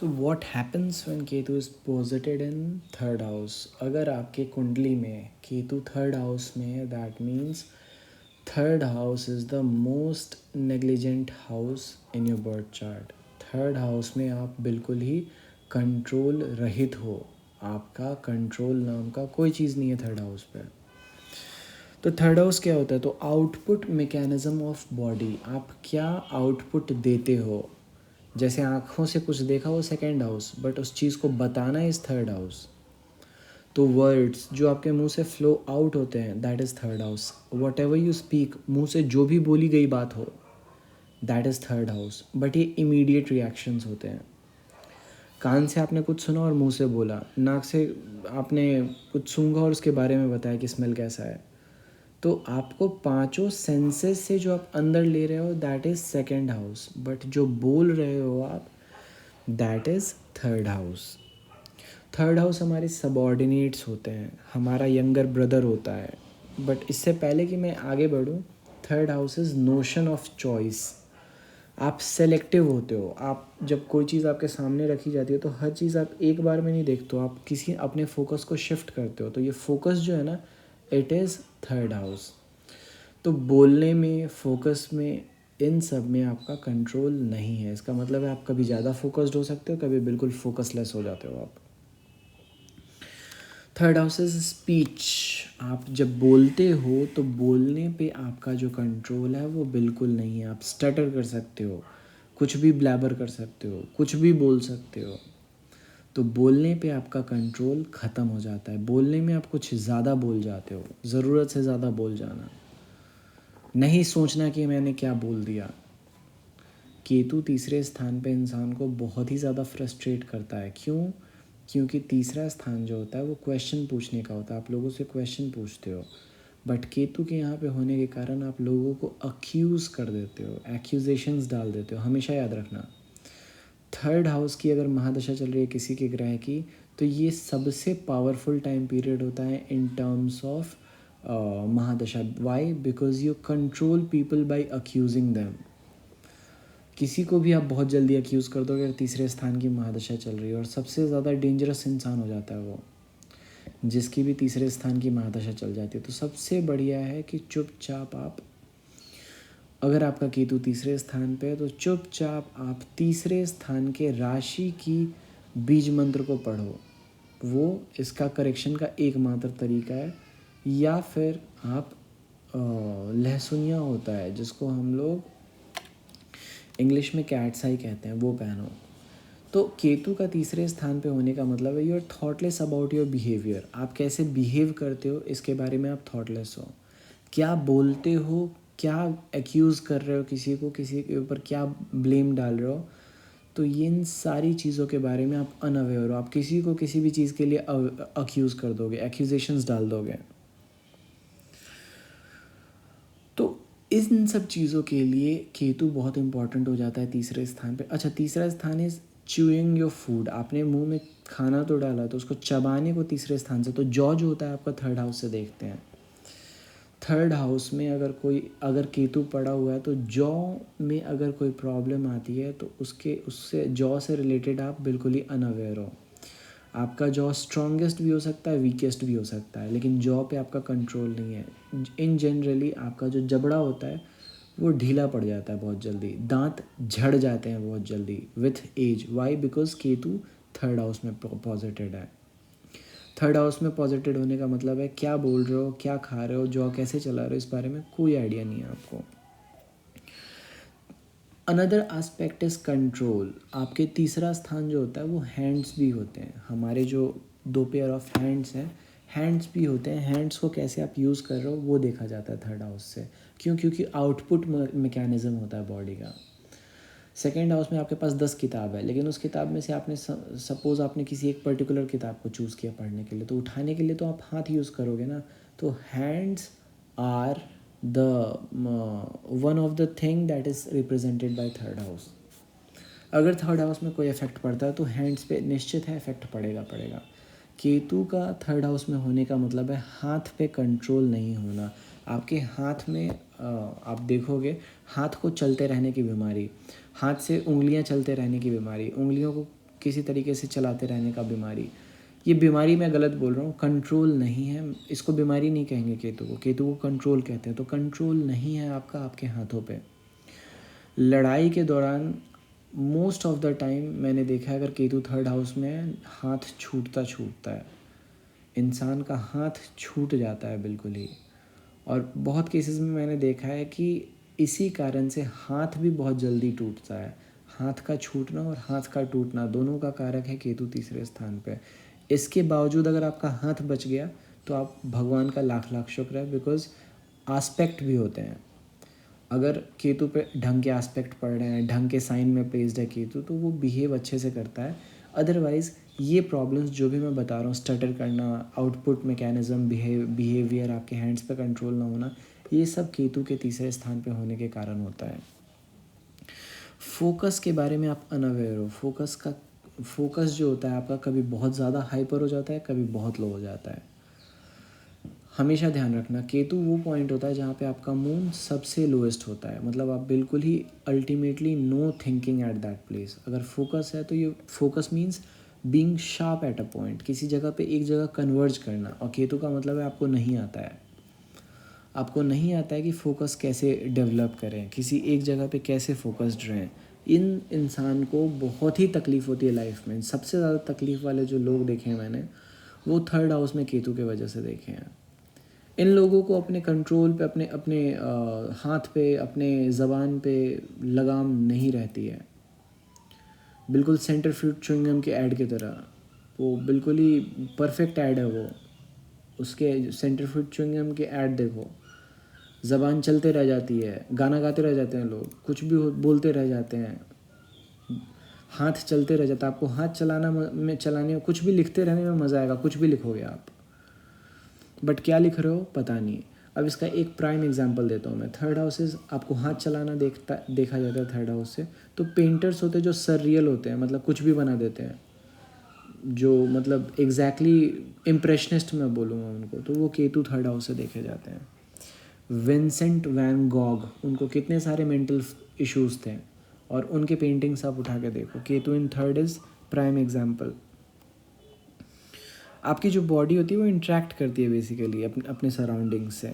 So what happens when Ketu is पोजिटेड in third house? अगर आपके कुंडली में केतु थर्ड हाउस में है, that means third house is the most negligent house in your birth chart. Third house में आप बिल्कुल ही कंट्रोल रहित हो, आपका कंट्रोल नाम का कोई चीज़ नहीं है थर्ड हाउस पे। तो थर्ड हाउस क्या होता है? तो आउटपुट मैकेनिज्म ऑफ बॉडी, आप क्या आउटपुट देते हो। जैसे आँखों से कुछ देखा वो सेकेंड हाउस, बट उस चीज़ को बताना इज़ थर्ड हाउस। तो वर्ड्स जो आपके मुंह से फ्लो आउट होते हैं, that is third house. What ever you speak, मुंह से जो भी बोली गई बात हो, that is third house. But ये इमीडिएट रिएक्शंस होते हैं। कान से आपने कुछ सुना और मुंह से बोला, नाक से आपने कुछ सूंघा और उसके बारे में बताया कि स्मेल कैसा है। तो आपको पांचों सेंसेस से जो आप अंदर ले रहे हो, that is second house. But जो बोल रहे हो आप, that is third house. Third house हमारे सबॉर्डिनेट्स होते हैं, हमारा यंगर ब्रदर होता है। बट इससे पहले कि मैं आगे बढ़ूँ, third house is notion of choice. आप सेलेक्टिव होते हो। आप जब कोई चीज़ आपके सामने रखी जाती है तो हर चीज़ आप एक बार में नहीं देखते हो, आप किसी अपने फोकस को शिफ्ट करते हो। तो ये फोकस जो है ना, इट इज़ थर्ड हाउस। तो बोलने में, फोकस में, इन सब में आपका कंट्रोल नहीं है। इसका मतलब है आप कभी ज़्यादा फोकस्ड हो सकते हो, कभी बिल्कुल फोकसलेस हो जाते हो आप। Third house is speech. आप जब बोलते हो तो बोलने पे आपका जो कंट्रोल है वो बिल्कुल नहीं है। आप स्टटर कर सकते हो, कुछ भी ब्लैबर कर सकते हो, कुछ भी बोल सकते हो। तो बोलने पे आपका कंट्रोल ख़त्म हो जाता है। बोलने में आप कुछ ज़्यादा बोल जाते हो, ज़रूरत से ज़्यादा बोल जाना, नहीं सोचना कि मैंने क्या बोल दिया। केतु तीसरे स्थान पे इंसान को बहुत ही ज़्यादा फ्रस्ट्रेट करता है। क्यों? क्योंकि तीसरा स्थान जो होता है वो क्वेश्चन पूछने का होता है। आप लोगों से क्वेश्चन पूछते हो, बट केतु के यहाँ पे होने के कारण आप लोगों को अक्यूज़ कर देते हो, एक्यूजेशंस डाल देते हो। हमेशा याद रखना, थर्ड हाउस की अगर महादशा चल रही है किसी के ग्रह की, तो ये सबसे पावरफुल टाइम पीरियड होता है इन टर्म्स ऑफ महादशा। Why? Because you control people by accusing them. किसी को भी आप बहुत जल्दी अक्यूज़ कर दोगे अगर तीसरे स्थान की महादशा चल रही है, और सबसे ज़्यादा डेंजरस इंसान हो जाता है वो जिसकी भी तीसरे स्थान की महादशा चल जाती है। तो सबसे बढ़िया है कि चुपचाप आप, अगर आपका केतु तीसरे स्थान पे है तो चुपचाप आप तीसरे स्थान के राशि की बीज मंत्र को पढ़ो। वो इसका करेक्शन का एकमात्र तरीका है। या फिर आप लहसुनिया होता है जिसको हम लोग इंग्लिश में कैट्स आई कहते हैं, वो पहनो। तो केतु का तीसरे स्थान पे होने का मतलब है you are thoughtless about your behaviour. आप कैसे बिहेव करते हो इसके बारे में आप थॉटलेस हो। क्या बोलते हो, क्या एक्यूज़ कर रहे हो किसी को, किसी के ऊपर क्या ब्लेम डाल रहे हो, तो ये इन सारी चीज़ों के बारे में आप अनअवेयर हो। आप किसी को किसी भी चीज़ के लिए अक्यूज़ कर दोगे, एक्यूजेशंस डाल दोगे। तो इन सब चीज़ों के लिए केतु बहुत इंपॉर्टेंट हो जाता है तीसरे स्थान पे। अच्छा, तीसरा स्थान इज च्यूइंग योर फूड। आपने मुंह में खाना तो डाला तो उसको चबाने को तीसरे स्थान से, तो जॉ जो होता है आपका थर्ड हाउस से देखते हैं। थर्ड हाउस में अगर केतु पड़ा हुआ है तो जॉ में अगर कोई प्रॉब्लम आती है तो उससे जॉ से रिलेटेड आप बिल्कुल ही अनअवेयर हो। आपका जॉ स्ट्रॉन्गेस्ट भी हो सकता है, वीकेस्ट भी हो सकता है, लेकिन जॉ पे आपका कंट्रोल नहीं है। इन जनरली आपका जो जबड़ा होता है वो ढीला पड़ जाता है बहुत जल्दी, दांत झड़ जाते हैं बहुत जल्दी with age. Why? Because Ketu third house में पॉजिटेड है। थर्ड हाउस में पॉजिटिव होने का मतलब है क्या बोल रहे हो, क्या खा रहे हो, जॉ कैसे चला रहे हो, इस बारे में कोई आइडिया नहीं है आपको। Another aspect is control. आपके तीसरा स्थान जो होता है वो हैंड्स भी होते हैं। हमारे जो दो पेयर ऑफ हैंड्स हैं, हैंड्स भी होते हैं। हैंड्स को कैसे आप यूज़ कर रहे हो वो देखा जाता है थर्ड हाउस से। क्यों? क्योंकि आउटपुट मैकेनिज्म होता है बॉडी का। सेकेंड हाउस में आपके पास 10 किताब है, लेकिन उस किताब में से आपने सपोज़ आपने किसी एक पर्टिकुलर किताब को चूज़ किया पढ़ने के लिए, तो उठाने के लिए तो आप हाथ यूज़ करोगे ना। तो hands are the one of the thing that is represented by third house. अगर थर्ड हाउस में कोई इफेक्ट पड़ता है तो हैंड्स पे निश्चित है इफेक्ट पड़ेगा पड़ेगा। केतु का थर्ड हाउस में होने का मतलब है हाथ पे कंट्रोल नहीं होना। आपके हाथ में आप देखोगे हाथ को चलते रहने की बीमारी, हाथ से उंगलियां चलते रहने की बीमारी, उंगलियों को किसी तरीके से चलाते रहने का बीमारी। ये बीमारी मैं गलत बोल रहा हूँ, कंट्रोल नहीं है, इसको बीमारी नहीं कहेंगे केतु को, केतु को कंट्रोल कहते हैं। तो कंट्रोल नहीं है आपका आपके हाथों पे। लड़ाई के दौरान मोस्ट ऑफ द टाइम मैंने देखा है अगर केतु थर्ड हाउस में है, हाथ छूटता है, इंसान का हाथ छूट जाता है बिल्कुल ही। और बहुत केसेस में मैंने देखा है कि इसी कारण से हाथ भी बहुत जल्दी टूटता है। हाथ का छूटना और हाथ का टूटना दोनों का कारक है केतु तीसरे स्थान पे। इसके बावजूद अगर आपका हाथ बच गया तो आप भगवान का लाख लाख शुक्र है, बिकॉज आस्पेक्ट भी होते हैं। अगर केतु पे ढंग के एस्पेक्ट पड़ रहे हैं, ढंग के साइन में प्लेस्ड है केतु, तो वो बिहेव अच्छे से करता है। अदरवाइज़ ये प्रॉब्लम्स जो भी मैं बता रहा हूँ, स्टटर करना, आउटपुट मैकेनिज्म, बिहेवियर, आपके हैंड्स पे कंट्रोल ना होना, ये सब केतु के तीसरे स्थान पे होने के कारण होता है। फोकस के बारे में आप अनअवेयर हो। फोकस जो होता है आपका, कभी बहुत ज़्यादा हाइपर हो जाता है, कभी बहुत लो हो जाता है। हमेशा ध्यान रखना, केतु वो पॉइंट होता है जहाँ पे आपका मूड सबसे लोएस्ट होता है, मतलब आप बिल्कुल ही ultimately no thinking at that place. अगर फोकस है तो ये focus means being sharp at a point, किसी जगह पे एक जगह कन्वर्ज करना। और केतु का मतलब है आपको नहीं आता है, आपको नहीं आता है कि फ़ोकस कैसे डेवलप करें, किसी एक जगह पे कैसे फोकस्ड रहें। इन इंसान को बहुत ही तकलीफ़ होती है लाइफ में। सबसे ज़्यादा तकलीफ़ वाले जो लोग देखे हैं मैंने, वो थर्ड हाउस में केतु के वजह से देखे हैं। इन लोगों को अपने कंट्रोल पे, अपने अपने हाथ पे, अपने ज़बान पे लगाम नहीं रहती है। बिल्कुल सेंटर फ्रूट च्युइंगम के ऐड की तरह, वो बिल्कुल ही परफेक्ट ऐड है वो। उसके सेंटर फ्रूट च्युइंगम के ऐड देखो, ज़बान चलते रह जाती है, गाना गाते रह जाते हैं लोग, कुछ भी बोलते रह जाते हैं, हाथ चलते रह जाता है। आपको हाथ चलाने में, कुछ भी लिखते रहने में मज़ा आएगा, कुछ भी लिखोगे आप, बट क्या लिख रहे हो पता नहीं। अब इसका एक प्राइम एग्जांपल देता हूँ मैं। थर्ड हाउसेस आपको हाथ चलाना देखा जाता है थर्ड हाउस से, तो पेंटर्स होते हैं जो सररियल होते हैं, मतलब कुछ भी बना देते हैं, जो मतलब एग्जैक्टली इम्प्रेशनिस्ट मैं बोलूँगा उनको, तो वो केतु थर्ड हाउस से देखे जाते हैं। विंसेंट वैन गॉग, उनको कितने सारे मेंटल इश्यूज़ थे, और उनके पेंटिंग्स आप उठा के देखो। Ketu in third is prime example. आपकी जो बॉडी होती है वो इंट्रैक्ट करती है बेसिकली अपने सराउंडिंग से।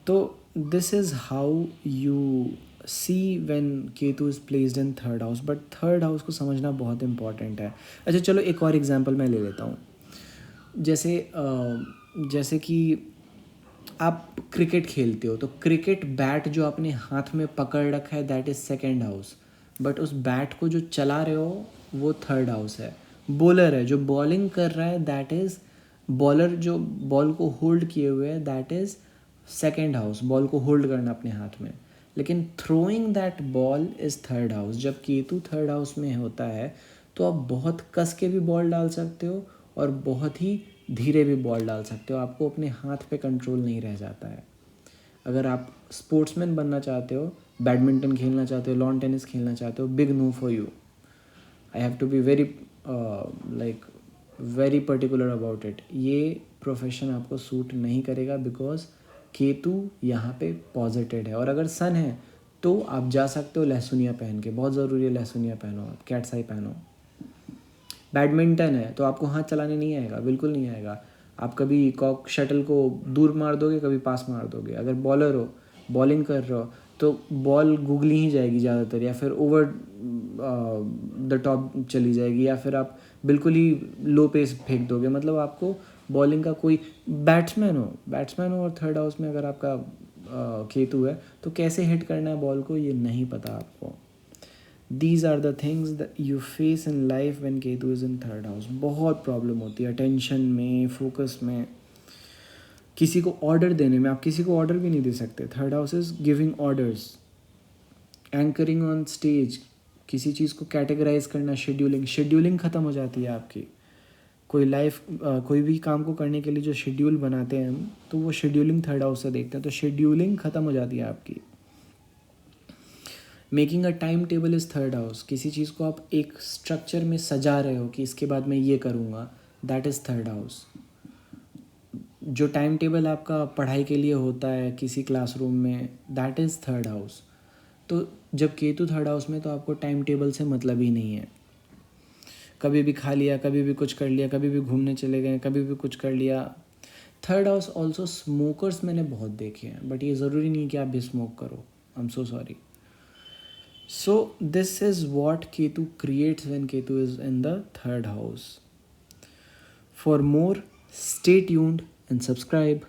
तो this is how you see when Ketu is placed in third house. But third house को समझना बहुत इंपॉर्टेंट है। अच्छा चलो एक और एग्जांपल मैं ले लेता हूँ। जैसे कि आप क्रिकेट खेलते हो, तो क्रिकेट बैट जो आपने हाथ में पकड़ रखा है that is second house, but उस बैट को जो चला रहे हो वो थर्ड हाउस है। बॉलर है जो बॉलिंग कर रहा है, दैट इज़ बॉलर जो बॉल को होल्ड किए हुए है, that is second house, ball को होल्ड करना अपने हाथ में। लेकिन throwing that ball is third house. जब केतु थर्ड हाउस में होता है तो आप बहुत कस के भी बॉल डाल सकते हो और बहुत ही धीरे भी बॉल डाल सकते हो, आपको अपने हाथ पे कंट्रोल नहीं रह जाता है। अगर आप स्पोर्ट्समैन बनना चाहते हो, बैडमिंटन खेलना चाहते हो, लॉन टेनिस खेलना चाहते हो, big no for you. I have to be very particular about it. ये प्रोफेशन आपको सूट नहीं करेगा, बिकॉज केतु यहाँ पे पॉजिटिव है। और अगर सन है तो आप जा सकते हो लहसुनिया पहन के, बहुत ज़रूरी है लहसुनिया पहनो, आप कैट्स आई पहनो। बैडमिंटन है तो आपको हाथ चलाने नहीं आएगा, बिल्कुल नहीं आएगा। आप कभी कॉक शटल को दूर मार दोगे, कभी पास मार दोगे। अगर बॉलर हो, बॉलिंग कर रहे हो, तो बॉल गुगली ही जाएगी ज़्यादातर, या फिर ओवर द टॉप चली जाएगी, या फिर आप बिल्कुल ही लो पेस फेंक दोगे। मतलब आपको बॉलिंग का कोई, बैट्समैन हो और थर्ड हाउस में अगर आपका केतु है तो कैसे हिट करना है बॉल को ये नहीं पता आपको। These are the things that you face in life when Ketu is in third house। बहुत प्रॉब्लम होती है अटेंशन में, फोकस में, किसी को ऑर्डर देने में। आप किसी को ऑर्डर भी नहीं दे सकते। Third house is giving orders, anchoring on stage, किसी चीज़ को कैटेगराइज करना, शेड्यूलिंग ख़त्म हो जाती है आपकी। कोई भी काम को करने के लिए जो शेड्यूल बनाते हैं हम, तो वो शेड्यूलिंग थर्ड हाउस से देखते हैं, तो शेड्यूलिंग ख़त्म हो जाती है आपकी। Making a time table is third house. किसी चीज़ को आप एक स्ट्रक्चर में सजा रहे हो कि इसके बाद मैं ये करूँगा, दैट इज़ थर्ड हाउस। जो टाइम टेबल आपका पढ़ाई के लिए होता है किसी क्लासरूम में, दैट इज़ थर्ड हाउस। तो जब केतु थर्ड हाउस में, तो आपको टाइम टेबल से मतलब ही नहीं है। कभी भी खा लिया, कभी भी कुछ कर लिया, कभी भी घूमने चले गए, कभी भी कुछ कर लिया। थर्ड हाउस ऑल्सो स्मोकर्स मैंने बहुत देखे हैं, बट ये ज़रूरी नहीं कि आप भी स्मोक करो। I am so sorry. So this is what Ketu creates when Ketu is in the third house. For more, stay tuned and subscribe.